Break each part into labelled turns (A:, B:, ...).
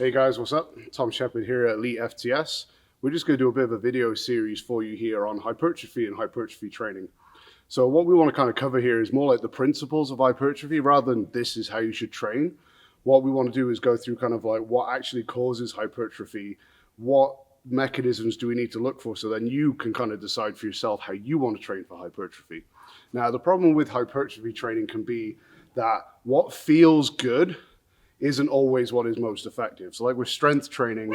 A: Hey guys, what's up? Tom Sheppard here at elitefts. We're just going to do a bit of a video series for you here on hypertrophy and hypertrophy training. So what we want to kind of cover here is more like the principles of hypertrophy rather than this is how you should train. What we want to do is go through kind of like what actually causes hypertrophy, what mechanisms do we need to look for, so then you can kind of decide for yourself how you want to train for hypertrophy. Now, the problem with hypertrophy training can be that what feels good isn't always what is most effective. So like with strength training,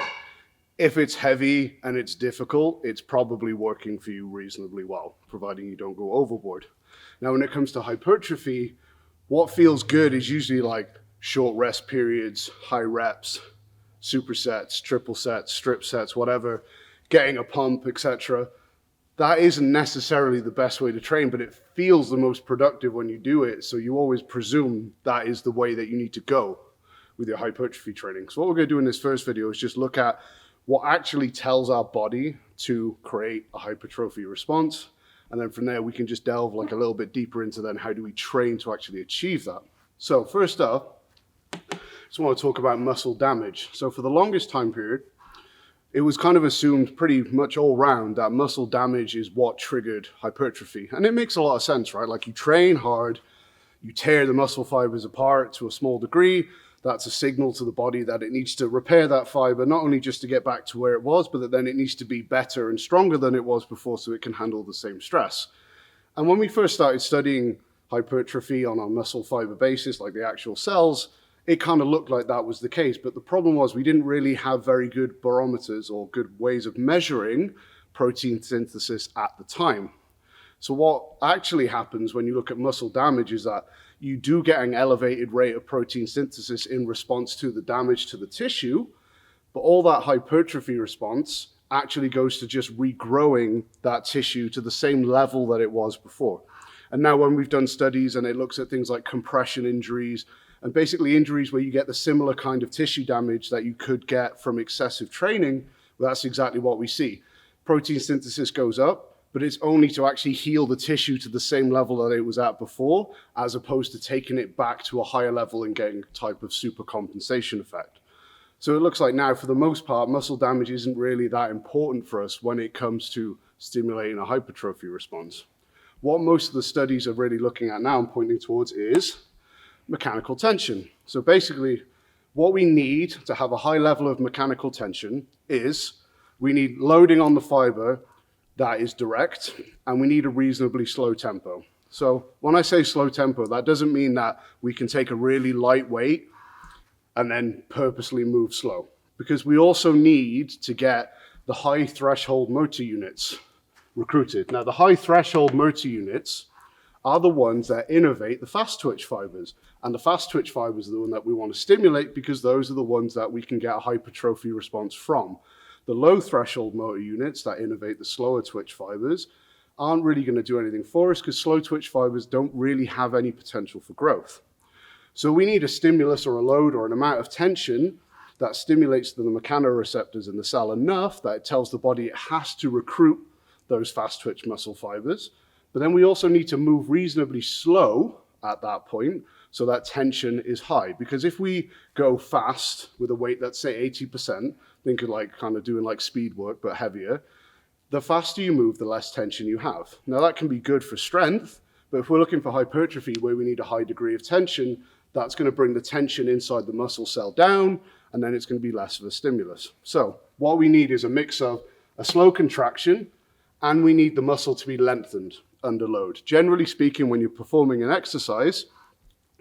A: if it's heavy and it's difficult, it's probably working for you reasonably well, providing you don't go overboard. Now, when it comes to hypertrophy, what feels good is usually like short rest periods, high reps, supersets, triple sets, strip sets, whatever, getting a pump, etc. That isn't necessarily the best way to train, but it feels the most productive when you do it. So you always presume that is the way that you need to go with your hypertrophy training. So what we're going to do in this first video is just look at what actually tells our body to create a hypertrophy response. And then from there, we can just delve like a little bit deeper into then how do we train to actually achieve that. So first up, I just want to talk about muscle damage. So for the longest time period, it was kind of assumed pretty much all round that muscle damage is what triggered hypertrophy. And it makes a lot of sense, right? Like you train hard, you tear the muscle fibers apart to a small degree. That's a signal to the body that it needs to repair that fiber, not only just to get back to where it was, but that then it needs to be better and stronger than it was before so it can handle the same stress. And when we first started studying hypertrophy on a muscle fiber basis, like the actual cells, it kind of looked like that was the case. But the problem was we didn't really have very good barometers or good ways of measuring protein synthesis at the time. So what actually happens when you look at muscle damage is that you do get an elevated rate of protein synthesis in response to the damage to the tissue, but all that hypertrophy response actually goes to just regrowing that tissue to the same level that it was before. And now when we've done studies and it looks at things like compression injuries and basically injuries where you get the similar kind of tissue damage that you could get from excessive training, well, that's exactly what we see. Protein synthesis goes up, but it's only to actually heal the tissue to the same level that it was at before, as opposed to taking it back to a higher level and getting a type of super compensation effect. So it looks like now, for the most part, muscle damage isn't really that important for us when it comes to stimulating a hypertrophy response. What most of the studies are really looking at now and pointing towards is mechanical tension. So basically, what we need to have a high level of mechanical tension is we need loading on the fiber that is direct, and we need a reasonably slow tempo. So when I say slow tempo, that doesn't mean that we can take a really light weight and then purposely move slow, because we also need to get the high threshold motor units recruited. Now, the high threshold motor units are the ones that innervate the fast twitch fibers, and the fast twitch fibers are the one that we want to stimulate because those are the ones that we can get a hypertrophy response from. The low threshold motor units that innervate the slower twitch fibers aren't really going to do anything for us because slow twitch fibers don't really have any potential for growth. So we need a stimulus or a load or an amount of tension that stimulates the mechanoreceptors in the cell enough that it tells the body it has to recruit those fast twitch muscle fibers. But then we also need to move reasonably slow at that point so that tension is high. Because if we go fast with a weight that's say 80%, think of like kind of doing like speed work but heavier, the faster you move, the less tension you have. Now that can be good for strength, but if we're looking for hypertrophy where we need a high degree of tension, that's going to bring the tension inside the muscle cell down, and then it's going to be less of a stimulus. So what we need is a mix of a slow contraction, and we need the muscle to be lengthened under load. Generally speaking, when you're performing an exercise,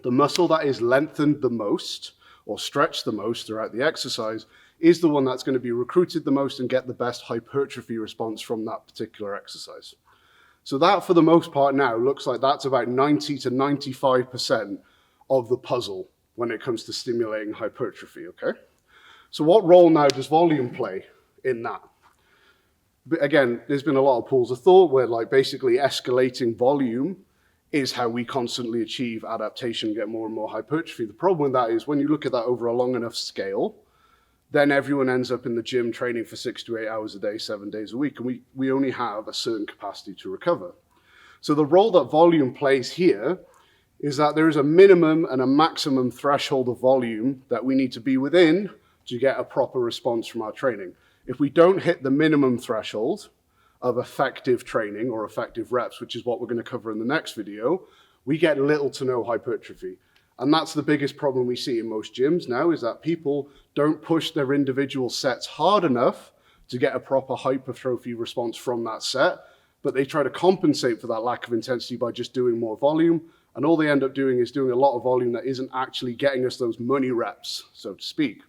A: the muscle that is lengthened the most or stretched the most throughout the exercise is the one that's going to be recruited the most and get the best hypertrophy response from that particular exercise. So that, for the most part now, looks like that's about 90 to 95% of the puzzle when it comes to stimulating hypertrophy, okay? So what role now does volume play in that? But again, there's been a lot of pools of thought where like basically escalating volume is how we constantly achieve adaptation, get more and more hypertrophy. The problem with that is when you look at that over a long enough scale, then everyone ends up in the gym training for 6 to 8 hours a day, 7 days a week, and we only have a certain capacity to recover. So the role that volume plays here is that there is a minimum and a maximum threshold of volume that we need to be within to get a proper response from our training. If we don't hit the minimum threshold of effective training or effective reps, which is what we're going to cover in the next video, we get little to no hypertrophy. And that's the biggest problem we see in most gyms now, is that people don't push their individual sets hard enough to get a proper hypertrophy response from that set, but they try to compensate for that lack of intensity by just doing more volume. And all they end up doing is doing a lot of volume that isn't actually getting us those money reps, so to speak.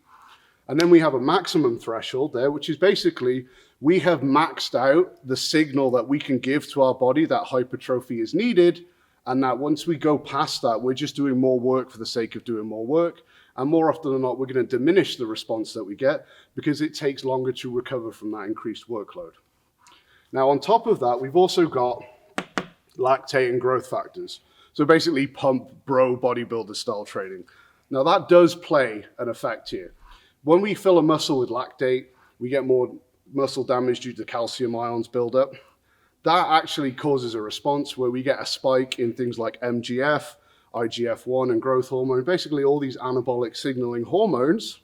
A: And then we have a maximum threshold there, which is basically we have maxed out the signal that we can give to our body that hypertrophy is needed, and that once we go past that, we're just doing more work for the sake of doing more work. And more often than not, we're going to diminish the response that we get because it takes longer to recover from that increased workload. Now, on top of that, we've also got lactate and growth factors. So basically pump, bro, bodybuilder style training. Now that does play an effect here. When we fill a muscle with lactate, we get more muscle damage due to calcium ions buildup. That actually causes a response where we get a spike in things like MGF, IGF-1 and growth hormone, basically all these anabolic signaling hormones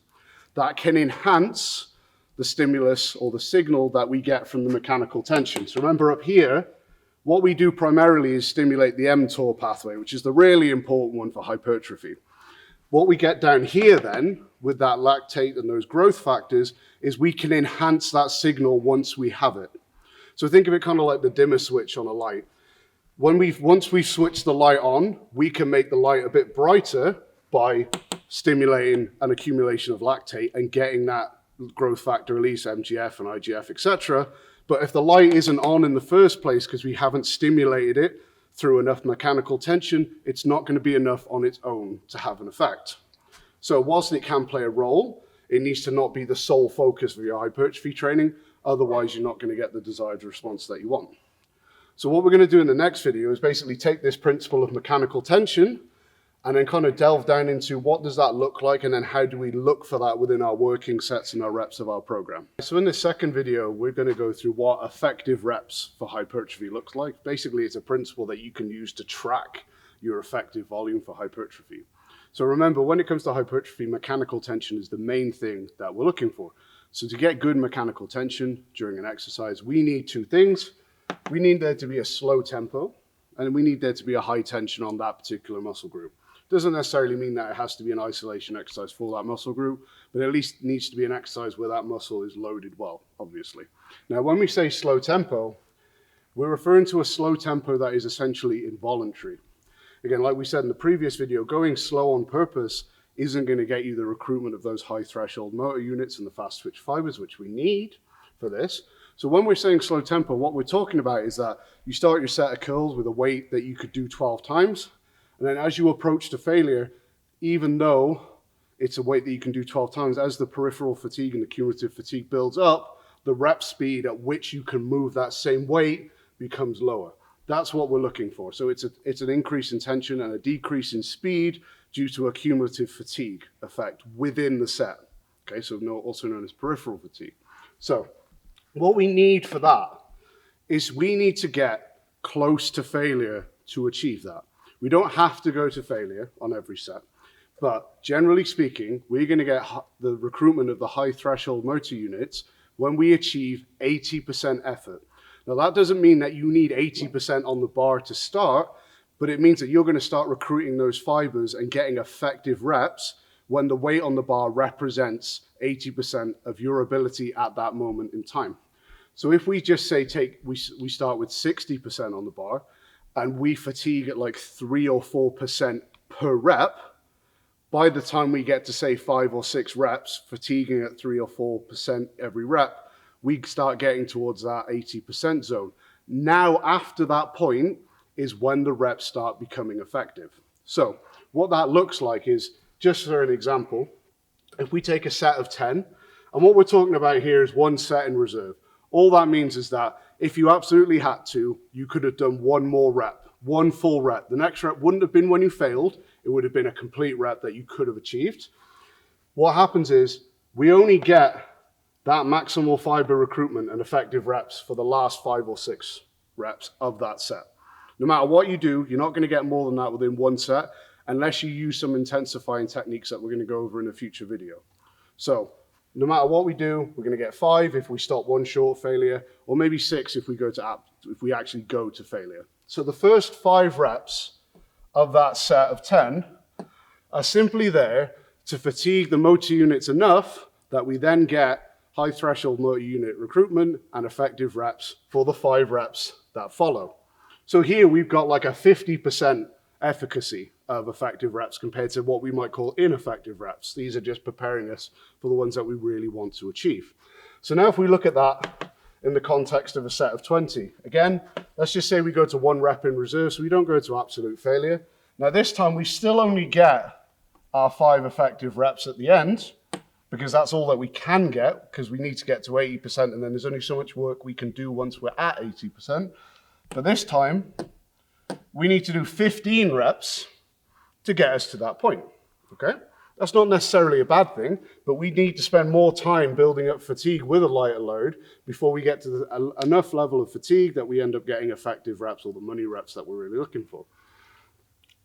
A: that can enhance the stimulus or the signal that we get from the mechanical tension. So remember up here, what we do primarily is stimulate the mTOR pathway, which is the really important one for hypertrophy. What we get down here then, with that lactate and those growth factors, is we can enhance that signal once we have it. So think of it kind of like the dimmer switch on a light. Once we've switched the light on, we can make the light a bit brighter by stimulating an accumulation of lactate and getting that growth factor release, MGF and IGF, etc. But if the light isn't on in the first place because we haven't stimulated it through enough mechanical tension, it's not going to be enough on its own to have an effect. So whilst it can play a role, it needs to not be the sole focus of your hypertrophy training. Otherwise, you're not going to get the desired response that you want. So what we're going to do in the next video is basically take this principle of mechanical tension and then kind of delve down into what does that look like, and then how do we look for that within our working sets and our reps of our program. So in this second video, we're going to go through what effective reps for hypertrophy looks like. Basically, it's a principle that you can use to track your effective volume for hypertrophy. So remember, when it comes to hypertrophy, mechanical tension is the main thing that we're looking for. So to get good mechanical tension during an exercise, we need two things. We need there to be a slow tempo, and we need there to be a high tension on that particular muscle group. Doesn't necessarily mean that it has to be an isolation exercise for that muscle group, but at least it needs to be an exercise where that muscle is loaded well, obviously. Now, when we say slow tempo, we're referring to a slow tempo that is essentially involuntary. Again, like we said in the previous video, going slow on purpose isn't going to get you the recruitment of those high threshold motor units and the fast twitch fibers, which we need for this. So when we're saying slow tempo, what we're talking about is that you start your set of curls with a weight that you could do 12 times. And then as you approach to failure, even though it's a weight that you can do 12 times, as the peripheral fatigue and the cumulative fatigue builds up, the rep speed at which you can move that same weight becomes lower. That's what we're looking for. So it's an increase in tension and a decrease in speed due to a cumulative fatigue effect within the set. Okay, so also known as peripheral fatigue. So what we need for that is we need to get close to failure to achieve that. We don't have to go to failure on every set, but generally speaking, we're going to get the recruitment of the high threshold motor units when we achieve 80% effort. Now, that doesn't mean that you need 80% on the bar to start, but it means that you're going to start recruiting those fibers and getting effective reps when the weight on the bar represents 80% of your ability at that moment in time. So if we just say we start with 60% on the bar and we fatigue at like 3 or 4% per rep, by the time we get to say 5 or 6 reps, fatiguing at 3 or 4% every rep, we start getting towards that 80% zone. Now, after that point is when the reps start becoming effective. So what that looks like is, just for an example, if we take a set of 10, and what we're talking about here is one set in reserve. All that means is that if you absolutely had to, you could have done one more rep, one full rep. The next rep wouldn't have been when you failed. It would have been a complete rep that you could have achieved. What happens is we only get that maximal fiber recruitment and effective reps for the last 5 or 6 reps of that set. No matter what you do, you're not going to get more than that within one set unless you use some intensifying techniques that we're going to go over in a future video. So No matter what we do, we're going to get 5 if we stop one short failure, or maybe 6 if we actually go to failure. So the first 5 reps of that set of 10 are simply there to fatigue the motor units enough that we then get high threshold motor unit recruitment and effective reps for the 5 reps that follow. So here we've got like a 50% efficacy of effective reps compared to what we might call ineffective reps. These are just preparing us for the ones that we really want to achieve. So now if we look at that in the context of a set of 20, again, let's just say we go to 1 rep in reserve, so we don't go to absolute failure. Now this time we still only get our 5 effective reps at the end, because that's all that we can get, because we need to get to 80%, and then there's only so much work we can do once we're at 80%. But this time, we need to do 15 reps to get us to that point, okay? That's not necessarily a bad thing, but we need to spend more time building up fatigue with a lighter load before we get to enough level of fatigue that we end up getting effective reps or the money reps that we're really looking for.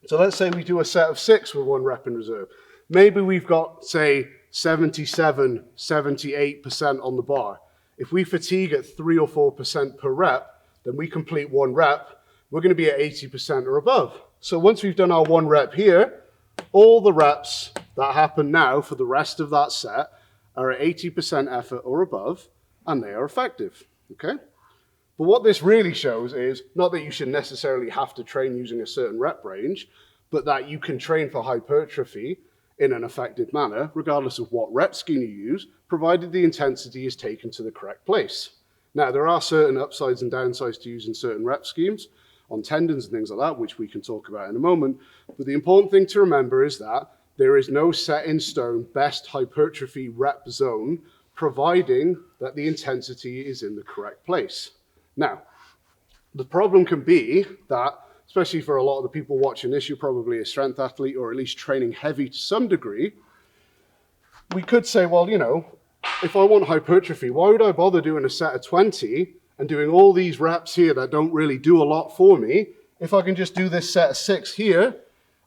A: So let's say we do a set of 6 with 1 rep in reserve. Maybe we've got, say, 77, 78% on the bar. If we fatigue at 3 or 4% per rep, then we complete 1 rep, we're going to be at 80% or above. So once we've done our 1 rep here, all the reps that happen now for the rest of that set are at 80% effort or above, and they are effective, okay? But what this really shows is not that you should necessarily have to train using a certain rep range, but that you can train for hypertrophy in an effective manner, regardless of what rep scheme you use, provided the intensity is taken to the correct place. Now, there are certain upsides and downsides to using certain rep schemes on tendons and things like that, which we can talk about in a moment. But the important thing to remember is that there is no set in stone best hypertrophy rep zone, providing that the intensity is in the correct place. Now, the problem can be that, especially for a lot of the people watching this, you're probably a strength athlete or at least training heavy to some degree. We could say, well, you know, if I want hypertrophy, why would I bother doing a set of 20 and doing all these reps here that don't really do a lot for me? If I can just do this set of 6 here,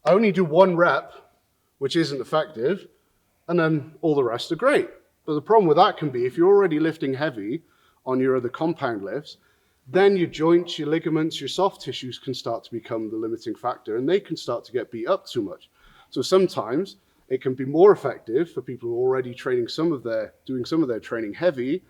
A: I only do 1 rep, which isn't effective, and then all the rest are great. But the problem with that can be if you're already lifting heavy on your other compound lifts, then your joints, your ligaments, your soft tissues can start to become the limiting factor, and they can start to get beat up too much. So sometimes it can be more effective for people who are already doing some of their training heavy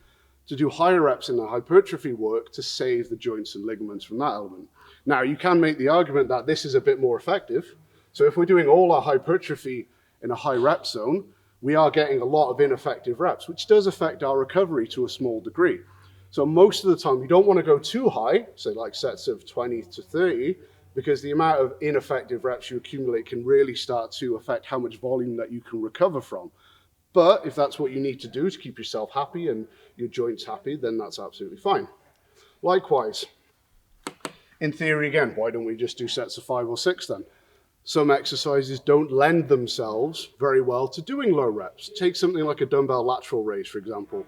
A: to do higher reps in the hypertrophy work to save the joints and ligaments from that element. Now, you can make the argument that this is a bit more effective. So if we're doing all our hypertrophy in a high rep zone, we are getting a lot of ineffective reps, which does affect our recovery to a small degree. So most of the time, you don't want to go too high, say like sets of 20 to 30, because the amount of ineffective reps you accumulate can really start to affect how much volume that you can recover from. But if that's what you need to do to keep yourself happy and your joints happy, then that's absolutely fine. Likewise, in theory again, why don't we just do sets of 5 or 6 then? Some exercises don't lend themselves very well to doing low reps. Take something like a dumbbell lateral raise, for example.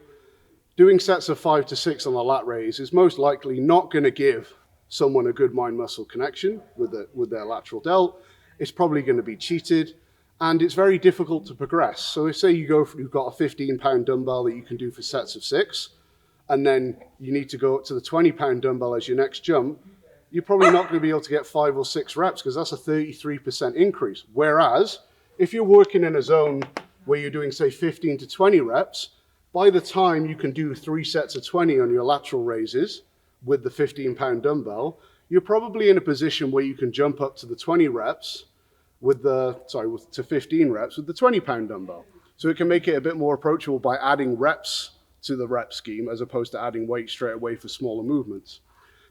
A: Doing sets of 5 to 6 on a lat raise is most likely not going to give someone a good mind-muscle connection with their lateral delt. It's probably going to be cheated, and it's very difficult to progress. So if say you've got a 15-pound dumbbell that you can do for sets of 6, and then you need to go up to the 20-pound dumbbell as your next jump, you're probably not going to be able to get 5 or 6 reps because that's a 33% increase. Whereas if you're working in a zone where you're doing, say, 15 to 20 reps, by the time you can do 3 sets of 20 on your lateral raises with the 15-pound dumbbell, you're probably in a position where you can jump up to the 20 reps to 15 reps with the 20-pound dumbbell. So it can make it a bit more approachable by adding reps to the rep scheme as opposed to adding weight straight away for smaller movements.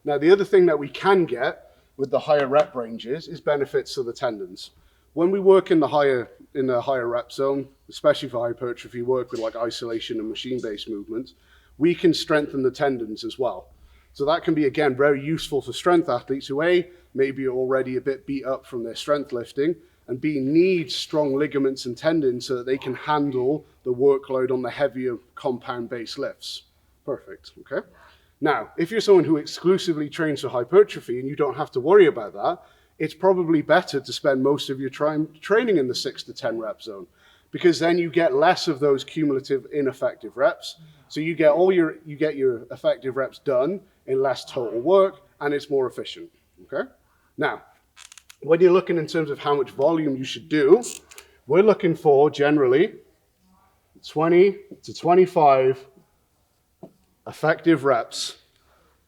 A: Now, the other thing that we can get with the higher rep ranges is benefits to the tendons. When we work in the higher rep zone, especially for hypertrophy work with like isolation and machine-based movements, we can strengthen the tendons as well. So that can be, again, very useful for strength athletes who A, maybe are already a bit beat up from their strength lifting, and B, need strong ligaments and tendons so that they can handle the workload on the heavier compound-based lifts. Perfect, okay? Now, if you're someone who exclusively trains for hypertrophy and you don't have to worry about that, it's probably better to spend most of your time training in the 6 to 10 rep zone, because then you get less of those cumulative ineffective reps. So you get your effective reps done in less total work, and it's more efficient. Okay. Now, when you're looking in terms of how much volume you should do, we're looking for generally 20 to 25 effective reps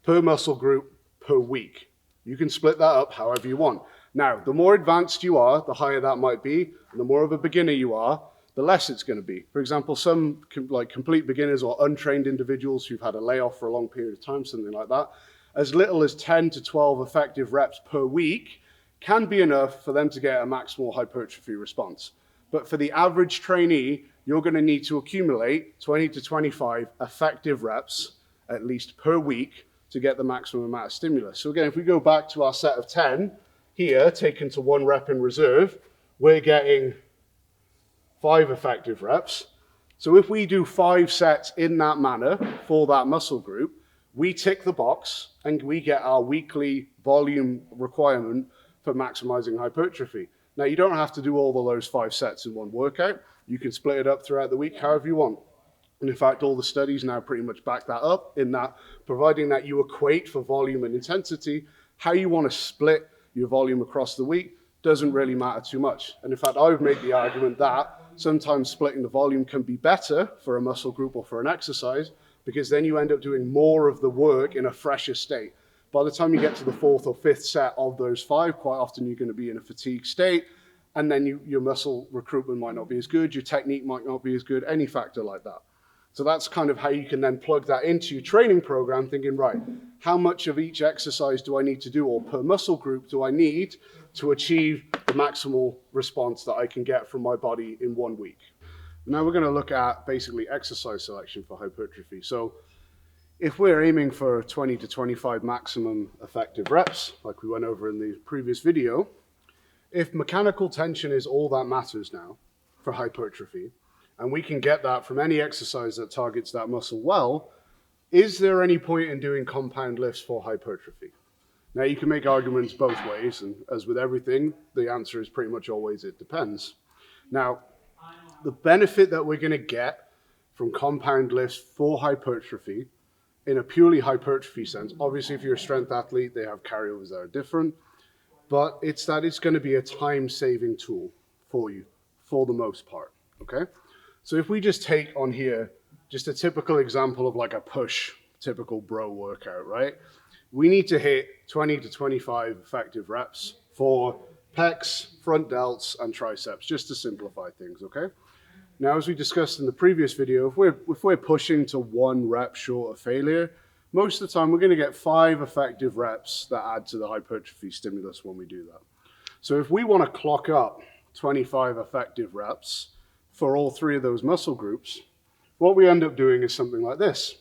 A: per muscle group per week. You can split that up however you want. Now, the more advanced you are, the higher that might be, and the more of a beginner you are, the less it's going to be. For example, some like complete beginners or untrained individuals who've had a layoff for a long period of time, something like that, as little as 10 to 12 effective reps per week can be enough for them to get a maximal hypertrophy response. But for the average trainee, you're going to need to accumulate 20 to 25 effective reps at least per week to get the maximum amount of stimulus. So again, if we go back to our set of 10 here, taken to 1 rep in reserve, we're getting 5 effective reps. So if we do 5 sets in that manner for that muscle group, we tick the box and we get our weekly volume requirement for maximizing hypertrophy. Now, you don't have to do all of those 5 sets in one workout. You can split it up throughout the week however you want. And in fact, all the studies now pretty much back that up, in that providing that you equate for volume and intensity, how you want to split your volume across the week doesn't really matter too much. And in fact, I would make the argument that sometimes splitting the volume can be better for a muscle group or for an exercise, because then you end up doing more of the work in a fresher state. By the time you get to the 4th or 5th set of those 5, quite often you're going to be in a fatigue state, and then your muscle recruitment might not be as good, your technique might not be as good, any factor like that. So that's kind of how you can then plug that into your training program, thinking, right, how much of each exercise do I need to do, or per muscle group do I need to achieve the maximal response that I can get from my body in 1 week? Now we're going to look at basically exercise selection for hypertrophy. So if we're aiming for 20 to 25 maximum effective reps, like we went over in the previous video, if mechanical tension is all that matters now for hypertrophy, and we can get that from any exercise that targets that muscle well, is there any point in doing compound lifts for hypertrophy? Now, you can make arguments both ways, and as with everything, the answer is pretty much always it depends. Now, the benefit that we're going to get from compound lifts for hypertrophy, in a purely hypertrophy sense, obviously if you're a strength athlete, they have carryovers that are different, but it's that it's going to be a time-saving tool for you, for the most part, okay? So if we just take on here, just a typical example of like a push, typical bro workout, right? We need to hit 20 to 25 effective reps for pecs, front delts, and triceps, just to simplify things, okay? Now, as we discussed in the previous video, if we're pushing to 1 rep short of failure, most of the time we're going to get 5 effective reps that add to the hypertrophy stimulus when we do that. So if we want to clock up 25 effective reps for all 3 of those muscle groups, what we end up doing is something like this.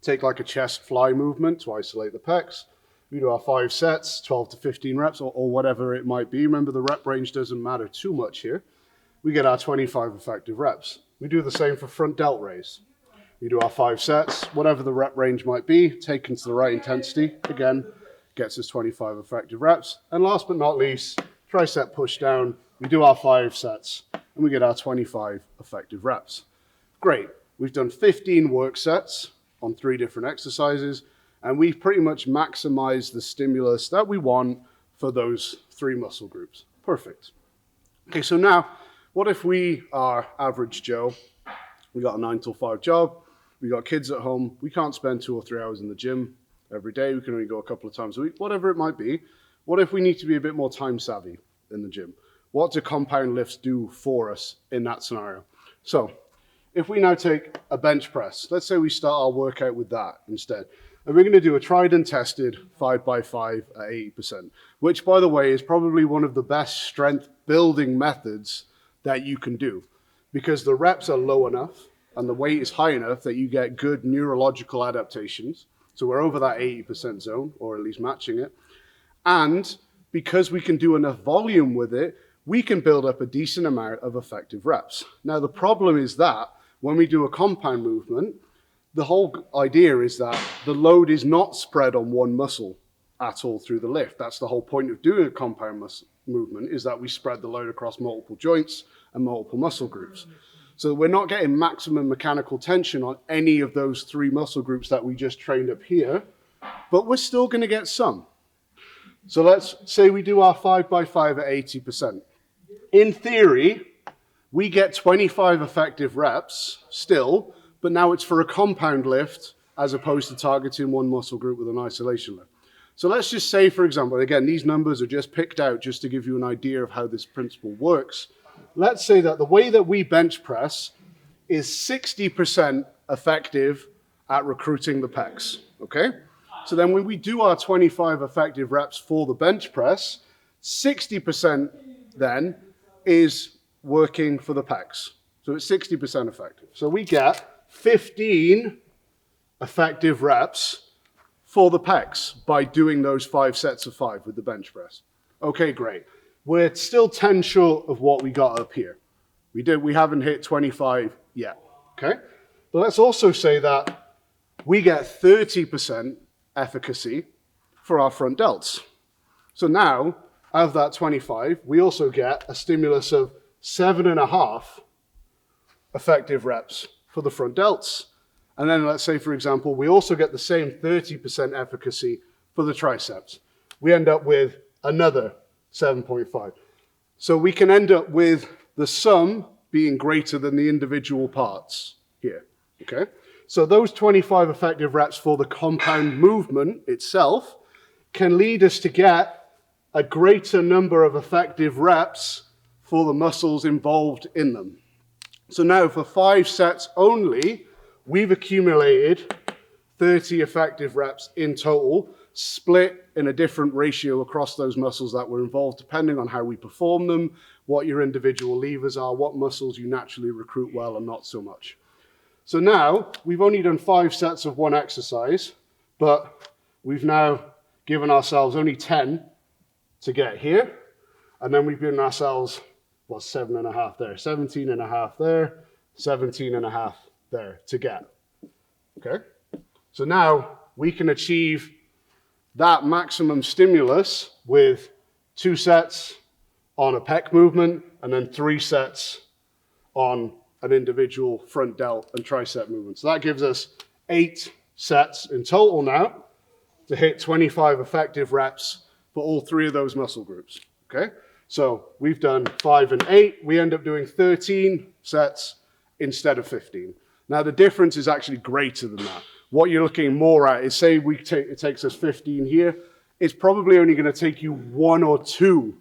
A: Take like a chest fly movement to isolate the pecs. We do our 5 sets, 12 to 15 reps, or whatever it might be. Remember, the rep range doesn't matter too much here. We get our 25 effective reps. We do the same for front delt raise. We do our 5 sets, whatever the rep range might be, taken to the right intensity. Again, gets us 25 effective reps. And last but not least, tricep push down. We do our 5 sets, and we get our 25 effective reps. Great. We've done 15 work sets on 3 different exercises, and we've pretty much maximized the stimulus that we want for those 3 muscle groups. Perfect. Okay, so now, what if we are average Joe? We got a 9 to 5 job, we got kids at home, we can't spend 2 or 3 hours in the gym every day, we can only go a couple of times a week, whatever it might be. What if we need to be a bit more time savvy in the gym? What do compound lifts do for us in that scenario? So if we now take a bench press, let's say we start our workout with that instead, and we're going to do a tried and tested 5x5 at 80%, which, by the way, is probably one of the best strength building methods that you can do, because the reps are low enough and the weight is high enough that you get good neurological adaptations. So we're over that 80% zone, or at least matching it. And because we can do enough volume with it, we can build up a decent amount of effective reps. Now, the problem is that when we do a compound movement, the whole idea is that the load is not spread on one muscle at all through the lift. That's the whole point of doing a compound movement is that we spread the load across multiple joints and multiple muscle groups. So we're not getting maximum mechanical tension on any of those 3 muscle groups that we just trained up here, but we're still going to get some. So let's say we do our 5x5 at 80%. In theory, we get 25 effective reps still, but now it's for a compound lift as opposed to targeting one muscle group with an isolation lift. So let's just say, for example, again, these numbers are just picked out just to give you an idea of how this principle works. Let's say that the way that we bench press is 60% effective at recruiting the pecs, okay? So then when we do our 25 effective reps for the bench press, 60% then is working for the pecs. So it's 60% effective. So we get 15 effective reps for the pecs by doing those 5 sets of 5 with the bench press. Okay, great. We're still 10 short of what we got up here. We haven't hit 25 yet, okay? But let's also say that we get 30% efficacy for our front delts. So now, out of that 25, we also get a stimulus of 7.5 effective reps for the front delts. And then let's say, for example, we also get the same 30% efficacy for the triceps. We end up with another 7.5. So we can end up with the sum being greater than the individual parts here, okay? So those 25 effective reps for the compound movement itself can lead us to get a greater number of effective reps for the muscles involved in them. So now for 5 sets only, we've accumulated 30 effective reps in total, split in a different ratio across those muscles that were involved, depending on how we perform them, what your individual levers are, what muscles you naturally recruit well and not so much. So now, we've only done 5 sets of one exercise, but we've now given ourselves only 10 to get here, and then we've given ourselves, 7.5 there, 17.5 there, 17.5 there to get, okay? So now we can achieve that maximum stimulus with 2 sets on a pec movement and then 3 sets on an individual front delt and tricep movement. So that gives us 8 sets in total now to hit 25 effective reps for all 3 of those muscle groups, okay? So we've done 5 and 8. We end up doing 13 sets instead of 15. Now the difference is actually greater than that. What you're looking more at is, say it takes us 15 here, it's probably only going to take you 1 or 2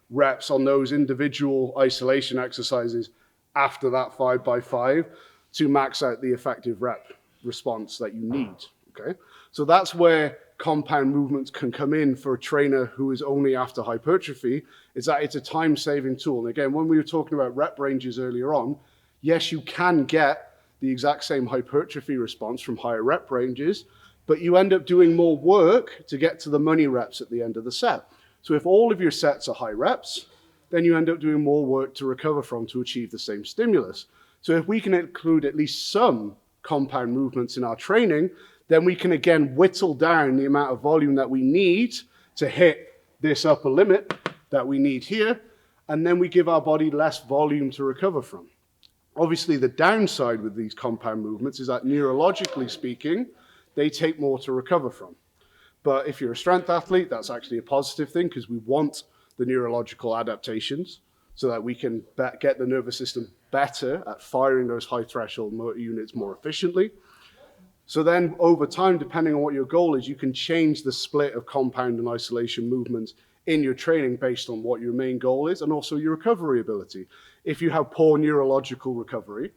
A: reps on those individual isolation exercises after that 5x5 to max out the effective rep response that you need, okay? So that's where compound movements can come in for a trainer who is only after hypertrophy, is that it's a time-saving tool. And again, when we were talking about rep ranges earlier on, yes, you can get the exact same hypertrophy response from higher rep ranges, but you end up doing more work to get to the money reps at the end of the set. So if all of your sets are high reps, then you end up doing more work to recover from to achieve the same stimulus. So if we can include at least some compound movements in our training, then we can again whittle down the amount of volume that we need to hit this upper limit that we need here, and then we give our body less volume to recover from. Obviously, the downside with these compound movements is that neurologically speaking, they take more to recover from. But if you're a strength athlete, that's actually a positive thing because we want the neurological adaptations so that we can get the nervous system better at firing those high threshold motor units more efficiently. So then over time, depending on what your goal is, you can change the split of compound and isolation movements in your training based on what your main goal is and also your recovery ability. If you have poor neurological recovery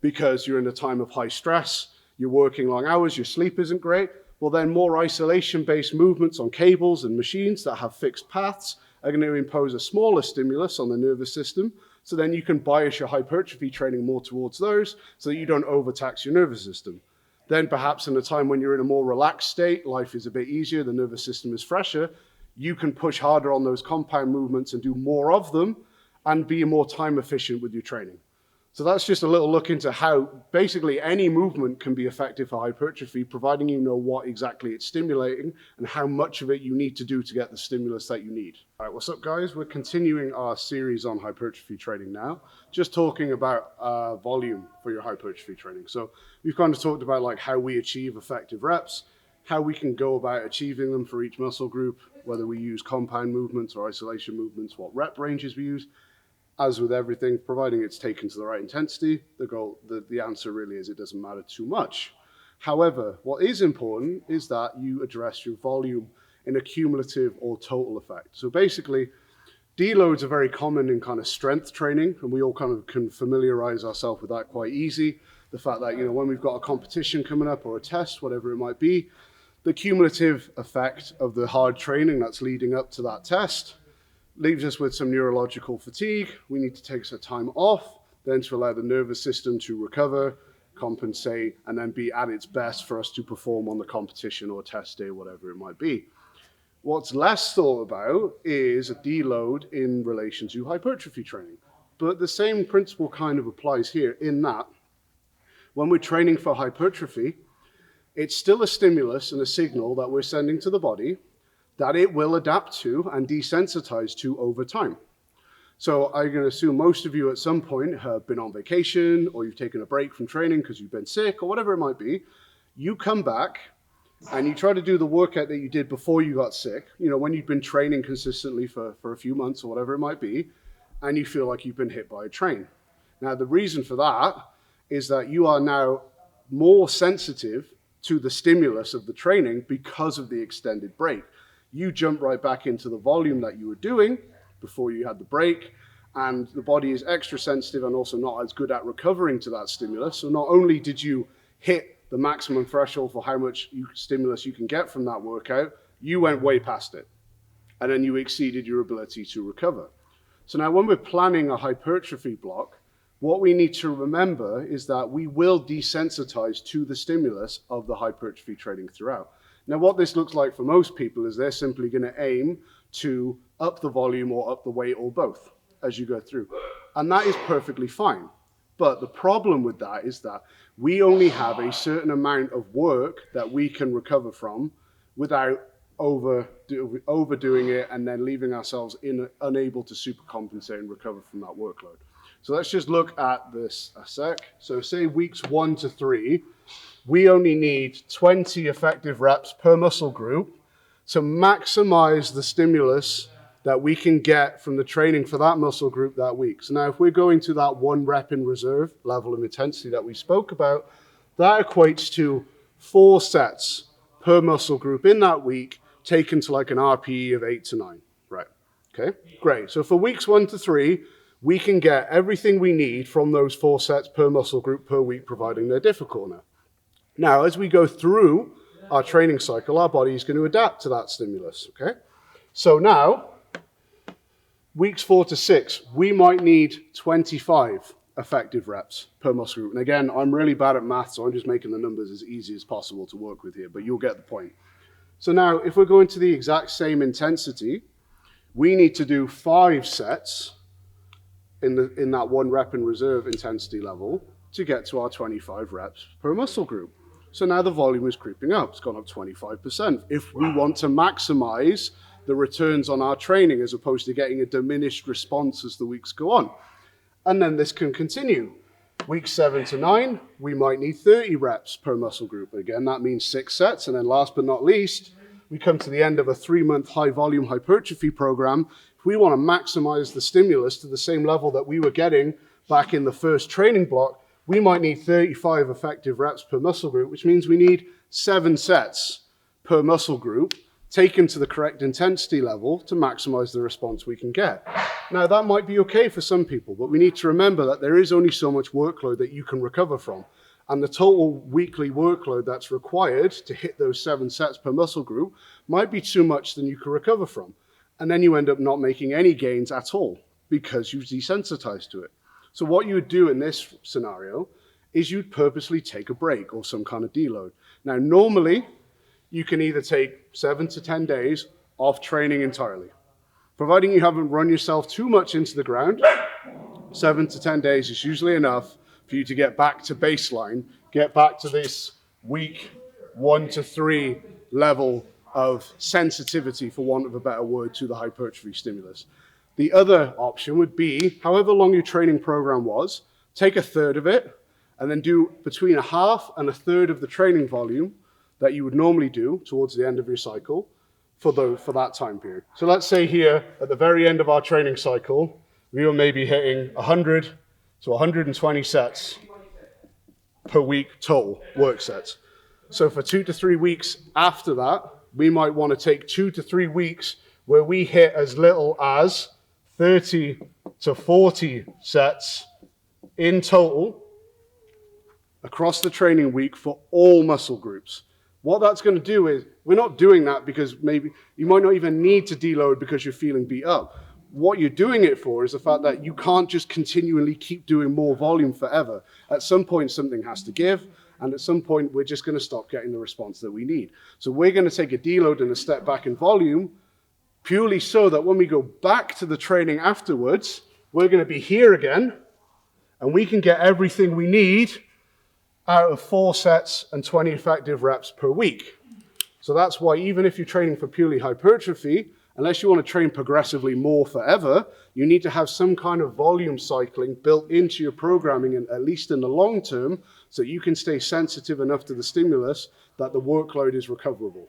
A: because you're in a time of high stress, you're working long hours, your sleep isn't great, well then more isolation-based movements on cables and machines that have fixed paths are going to impose a smaller stimulus on the nervous system. So then you can bias your hypertrophy training more towards those so that you don't overtax your nervous system. Then perhaps in a time when you're in a more relaxed state, life is a bit easier, the nervous system is fresher, you can push harder on those compound movements and do more of them and be more time efficient with your training. So that's just a little look into how basically any movement can be effective for hypertrophy, providing you know what exactly it's stimulating and how much of it you need to do to get the stimulus that you need. All right, what's up guys? We're continuing our series on hypertrophy training now, just talking about volume for your hypertrophy training. So we've kind of talked about like how we achieve effective reps, how we can go about achieving them for each muscle group, whether we use compound movements or isolation movements, what rep ranges we use. As with everything, providing it's taken to the right intensity, the answer really is it doesn't matter too much. However, what is important is that you address your volume in a cumulative or total effect. So basically, deloads are very common in kind of strength training, and we all kind of can familiarize ourselves with that quite easy. The fact that, you know, when we've got a competition coming up or a test, whatever it might be, the cumulative effect of the hard training that's leading up to that test leaves us with some neurological fatigue. We need to take some time off, then to allow the nervous system to recover, compensate, and then be at its best for us to perform on the competition or test day, whatever it might be. What's less thought about is a deload in relation to hypertrophy training. But the same principle kind of applies here in that when we're training for hypertrophy, it's still a stimulus and a signal that we're sending to the body that it will adapt to and desensitize to over time. So I'm going to assume most of you at some point have been on vacation or you've taken a break from training because you've been sick or whatever it might be. You come back and you try to do the workout that you did before you got sick, you know, when you've been training consistently for a few months or whatever it might be, and you feel like you've been hit by a train. Now, the reason for that is that you are now more sensitive to the stimulus of the training because of the extended break. You jump right back into the volume that you were doing before you had the break, and the body is extra sensitive and also not as good at recovering to that stimulus. So not only did you hit the maximum threshold for how much stimulus you can get from that workout, you went way past it, and then you exceeded your ability to recover. So now when we're planning a hypertrophy block, what we need to remember is that we will desensitize to the stimulus of the hypertrophy training throughout. Now, what this looks like for most people is they're simply going to aim to up the volume or up the weight or both as you go through. And that is perfectly fine. But the problem with that is that we only have a certain amount of work that we can recover from without overdoing it and then leaving ourselves unable to supercompensate and recover from that workload. So let's just look at this a sec. So say weeks 1 to 3, we only need 20 effective reps per muscle group to maximize the stimulus that we can get from the training for that muscle group that week. So now if we're going to that 1 rep in reserve level of intensity that we spoke about, that equates to 4 sets per muscle group in that week, taken to like an RPE of 8 to 9, right? Okay, great. So for weeks 1 to 3, we can get everything we need from those 4 sets per muscle group per week, providing they're difficult enough. Now, as we go through our training cycle, our body is going to adapt to that stimulus, okay? So now, weeks 4 to 6, we might need 25 effective reps per muscle group. And again, I'm really bad at math, so I'm just making the numbers as easy as possible to work with here, but you'll get the point. So now, if we're going to the exact same intensity, we need to do 5 sets in that 1 rep in reserve intensity level to get to our 25 reps per muscle group. So now the volume is creeping up. It's gone up 25%. If we want to maximize the returns on our training as opposed to getting a diminished response as the weeks go on. And then this can continue. Week 7 to 9, we might need 30 reps per muscle group. Again, that means 6 sets. And then last but not least, we come to the end of a 3-month high volume hypertrophy program. If we want to maximize the stimulus to the same level that we were getting back in the first training block, we might need 35 effective reps per muscle group, which means we need 7 sets per muscle group taken to the correct intensity level to maximize the response we can get. Now, that might be okay for some people, but we need to remember that there is only so much workload that you can recover from. And the total weekly workload that's required to hit those 7 sets per muscle group might be too much than you can recover from. And then you end up not making any gains at all because you've desensitized to it. So what you would do in this scenario is you'd purposely take a break or some kind of deload. Now, normally, you can either take 7 to 10 days off training entirely. Providing you haven't run yourself too much into the ground, 7 to 10 days is usually enough for you to get back to baseline, get back to this week 1 to 3 level of sensitivity, for want of a better word, to the hypertrophy stimulus. The other option would be, however long your training program was, take a third of it and then do between a half and a third of the training volume that you would normally do towards the end of your cycle for that time period. So let's say here at the very end of our training cycle, we were maybe hitting 100 to 120 sets per week total work sets. So for 2 to 3 weeks after that, we might want to take 2 to 3 weeks where we hit as little as 30 to 40 sets in total across the training week for all muscle groups. What that's going to do is, we're not doing that because maybe you might not even need to deload because you're feeling beat up. What you're doing it for is the fact that you can't just continually keep doing more volume forever. At some point, something has to give, and at some point, we're just going to stop getting the response that we need. So we're going to take a deload and a step back in volume, purely so that when we go back to the training afterwards, we're going to be here again, and we can get everything we need out of 4 sets and 20 effective reps per week. So that's why even if you're training for purely hypertrophy, unless you want to train progressively more forever, you need to have some kind of volume cycling built into your programming, and at least in the long term, so you can stay sensitive enough to the stimulus that the workload is recoverable.